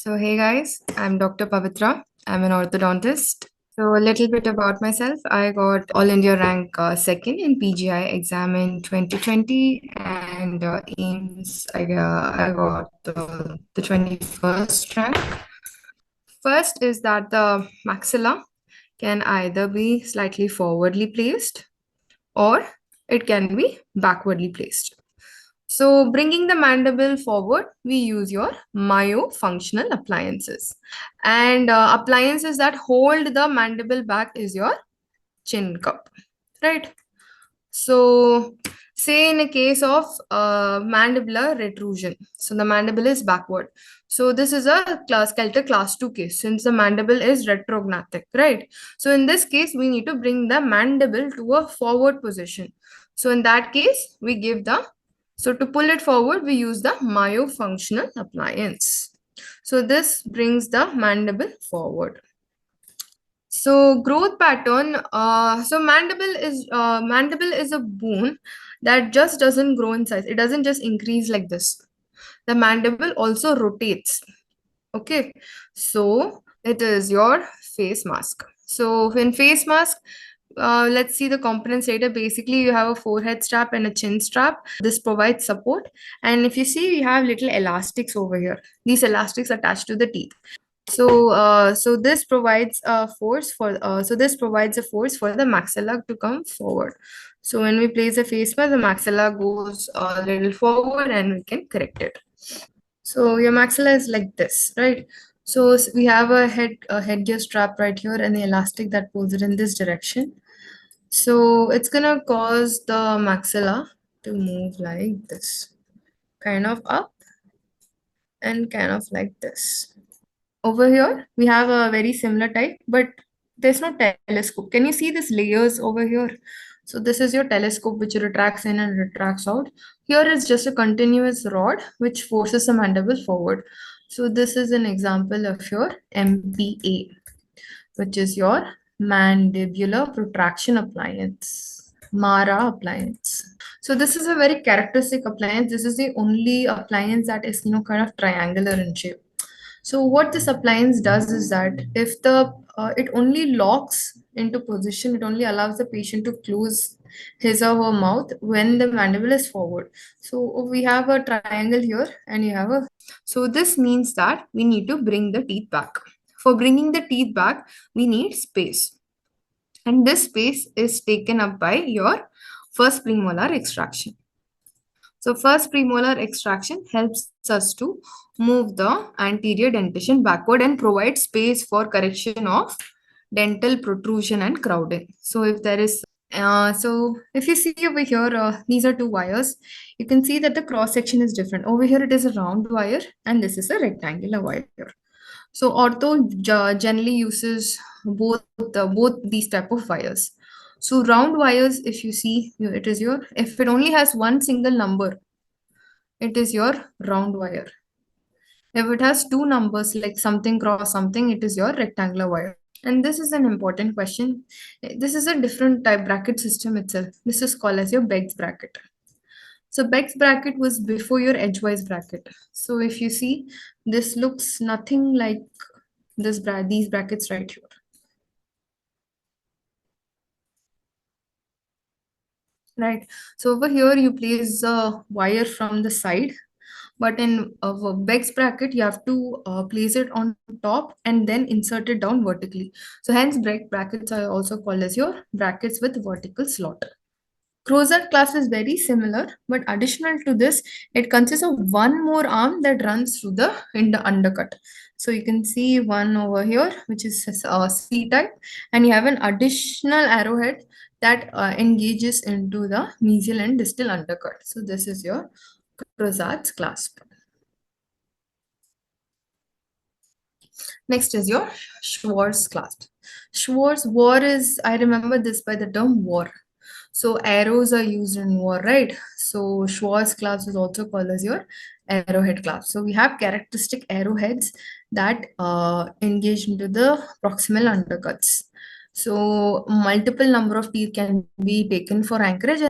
So, hey guys, I'm Dr. Pavitra. I'm an orthodontist. So, a little bit about myself. I got All India rank second in PGI exam in 2020, and AIMS, I got the 21st rank. First is that the maxilla can either be slightly forwardly placed or it can be backwardly placed. So bringing the mandible forward, we use your myofunctional appliances. And appliances that hold the mandible back is your chin cup, right? So say in a case of mandibular retrusion, so the mandible is backward. So this is a skeletal class 2 case since the mandible is retrognathic, right? So in this case, we need to bring the mandible to a forward position. So in that case, we give the so to pull it forward, we use the myofunctional appliance. So this brings the mandible forward. So growth pattern, so mandible is a bone that just doesn't grow in size. It doesn't just increase like this. The mandible also rotates. Okay, so it is your face mask. So in face mask, let's see the components later. Basically, you have a forehead strap and a chin strap. This provides support. And if you see, we have little elastics over here. These elastics attached to the teeth. So this provides a force for the maxilla to come forward. So when we place a face mask, the maxilla goes a little forward and we can correct it. So your maxilla is like this, right? So we have a headgear strap right here and the elastic that pulls it in this direction. So it's gonna cause the maxilla to move like this, kind of up and kind of like this. Over here, we have a very similar type, but there's no telescope. Can you see these layers over here? So this is your telescope which retracts in and retracts out. Here is just a continuous rod which forces the mandible forward. So this is an example of your MPA, which is your mandibular protraction appliance, MARA appliance. So this is a very characteristic appliance. This is the only appliance that is, kind of triangular in shape. So what this appliance does is that if it only locks into position, it only allows the patient to close his or her mouth when the mandible is forward. So we have a triangle here and you have a, so this means that we need to bring the teeth back. For bringing the teeth back, we need space. And this space is taken up by your first premolar extraction. So first premolar extraction helps us to move the anterior dentition backward and provide space for correction of dental protrusion and crowding. So if there is, so if you see over here, these are two wires. You can see that the cross section is different. Over here it is a round wire and this is a rectangular wire. So ortho generally uses both these type of wires. So round wires, if you see, it is your, if it only has one single number, it is your round wire. If it has two numbers like something cross something, it is your rectangular wire. And this is an important question. This is a different type bracket system itself. This is called as your Beck's bracket. So Beck's bracket was before your edgewise bracket. So if you see, this looks nothing like these brackets right here. Right. So over here you place a wire from the side, but in a Beck's bracket you have to place it on top and then insert it down vertically. So hence Beck brackets are also called as your brackets with vertical slot. Crozat class is very similar, but additional to this, it consists of one more arm that runs through in the undercut. So you can see one over here, which is C type, and you have an additional arrowhead that engages into the mesial and distal undercut. So this is your Crozat's clasp. Next is your Schwartz clasp. Schwartz war is, I remember this by the term war. So arrows are used in war, right? So Schwartz clasp is also called as your arrowhead clasp. So we have characteristic arrowheads that engage into the proximal undercuts. So multiple number of teeth can be taken for anchorage.